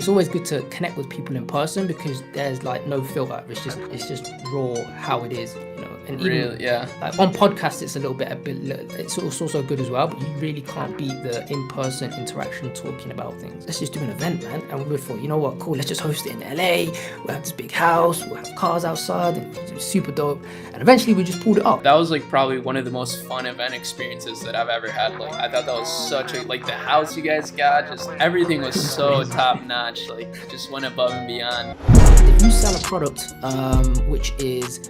it's always good to connect with people in person because there's like no filter. It's just raw how it is, you know. And even Really, yeah. like on podcasts, it's it's also good as well. But you really can't beat the in-person interaction, talking about things. Let's just do an event, man. And we thought, you know what, cool. Let's just host it in LA. We'll have this big house. We'll have cars outside, and it was super dope. And eventually, we just pulled it off. That was like probably one of the most fun event experiences that I've ever had. Like I thought that was such a, like the house you guys got, just everything was so top notch. Like just went above and beyond. If you sell a product which is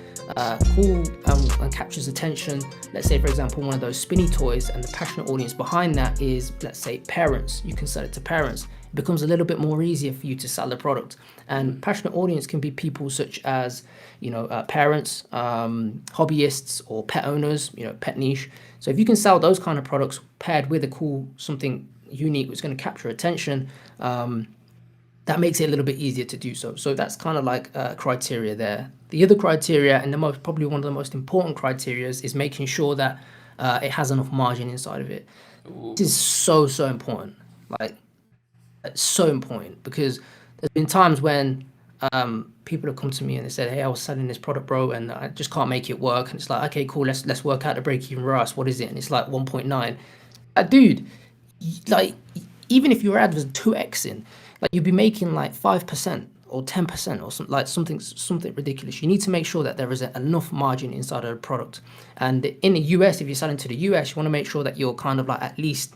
cool and captures attention, let's say for example one of those spinny toys, and the passionate audience behind that is, let's say, parents, you can sell it to parents. It becomes a little bit more easier for you to sell the product. And passionate audience can be people such as, you know, parents, hobbyists, or pet owners, you know, pet niche. So if you can sell those kind of products paired with a cool something unique which is going to capture attention, that makes it a little bit easier to do so. So that's kind of like criteria there. The other criteria, and probably one of the most important criteria, is making sure that it has enough margin inside of it. This is so important. Like, it's so important because there's been times when people have come to me and they said, "Hey, I was selling this product, bro, and I just can't make it work." And it's like, "Okay, cool. Let's work out the break-even ROAS. What is it?" And it's like 1.9. Dude, like, even if your ad was 2xing, like, you'd be making like 5% or 10% or something ridiculous. You need to make sure that there is enough margin inside of the product. And in the US, if you're selling to the US, you want to make sure that you're kind of like at least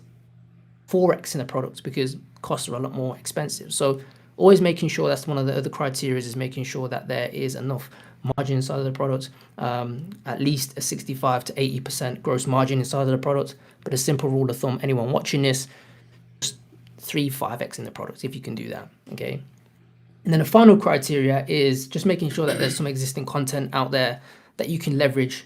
4x in the product because costs are a lot more expensive. So always making sure, that's one of the other criteria, is making sure that there is enough margin inside of the product, at least a 65 to 80% gross margin inside of the product. But a simple rule of thumb, anyone watching this, 3-5x in the product if you can do that. Okay. And then the final criteria is just making sure that there's some existing content out there that you can leverage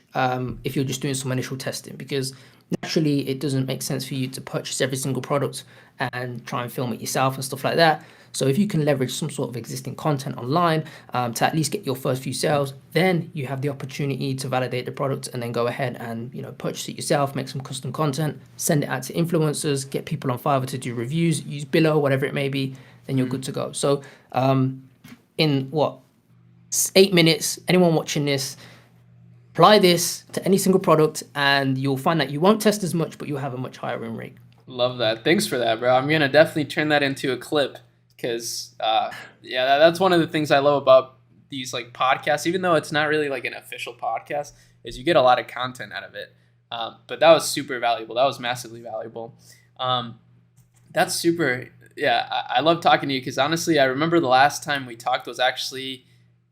if you're just doing some initial testing, because naturally it doesn't make sense for you to purchase every single product and try and film it yourself and stuff like that. So if you can leverage some sort of existing content online to at least get your first few sales, then you have the opportunity to validate the product and then go ahead and, you know, purchase it yourself, make some custom content, send it out to influencers, get people on Fiverr to do reviews, use Billo, whatever it may be, then you're good to go. So in 8 minutes, anyone watching this, apply this to any single product and you'll find that you won't test as much, but you'll have a much higher win rate. Love that. Thanks for that, bro. I'm going to definitely turn that into a clip because, that's one of the things I love about these like podcasts, even though it's not really like an official podcast, is you get a lot of content out of it. But that was super valuable. That was massively valuable. That's super. Yeah, I love talking to you because honestly, I remember the last time we talked was actually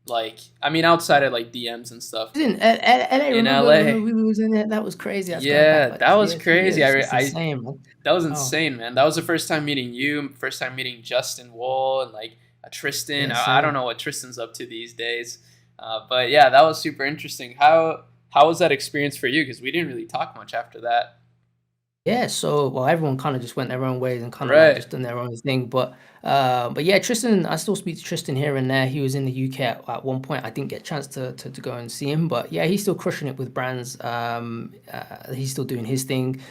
like, I mean, outside of like DMs and stuff. In LA, In remember LA. when we was in there? That was crazy. That's Yeah, back, that was 3 crazy. years. It's insane, man. That was Oh, insane, man. That was the first time meeting you, first time meeting Justin Wool and like Tristan. yes, I don't sir. know what Tristan's up to these days, but yeah, that was super interesting. How was that experience for you? Because we didn't really talk much after that. Yeah, so well, everyone kind of just went their own ways and kind of like Right. just done their own thing. But yeah, Tristan, I still speak to Tristan here and there. He was in the UK at one point. I didn't get a chance to go and see him, but yeah, he's still crushing it with brands. He's still doing his thing.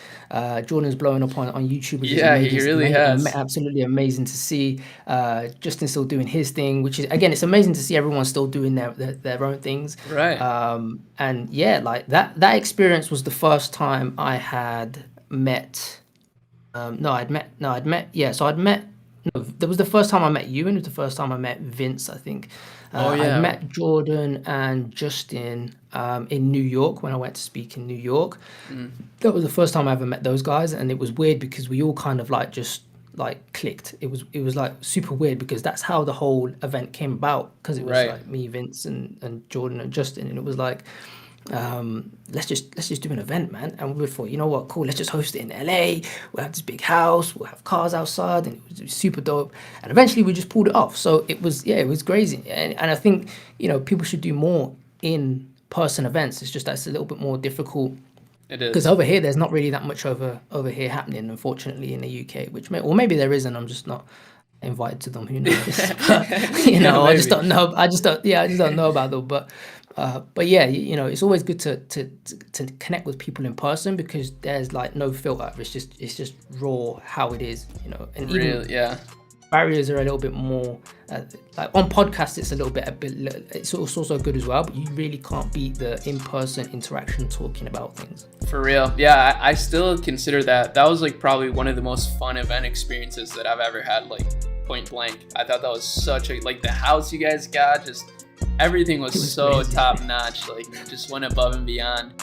Jordan's blowing up on YouTube, which is Yeah, he amazing. really has. Absolutely amazing to see. Justin's still doing his thing, which is, again, it's amazing to see everyone still doing their own things. Right. And yeah, like that experience was the first time I had met. That was the first time I met you, and it was the first time I met Vince, I think. Oh I'd yeah. met Jordan and Justin in New York when I went to speak in New York. Mm. That was the first time I ever met those guys, and it was weird because we all kind of like just like clicked. It was like super weird because that's how the whole event came about, because it was Right. like me, Vince, and Jordan and Justin, and it was like, let's just do an event, man. And we thought, you know what, cool, let's just host it in LA. We'll have this big house, we'll have cars outside, and it was super dope. And eventually we just pulled it off. So it was crazy. And I think, you know, people should do more in person events. It's just that's a little bit more difficult It because is. over here there's not really that much over here happening, unfortunately, in the UK, or maybe there is, and I'm just not invited to them. Who knows? But, you Yeah, know, I just maybe. don't know. I just don't know about them. But yeah, you know, it's always good to connect with people in person because there's like no filter. It's just raw how it is, you know. And even Really, yeah. barriers are a little bit more like on podcasts. It's it's also good as well, but you really can't beat the in-person interaction talking about things. For real. Yeah, I still consider that was like probably one of the most fun event experiences that I've ever had, like point blank. I thought that was such a, like the house you guys got, just everything was so top notch, like just went above and beyond.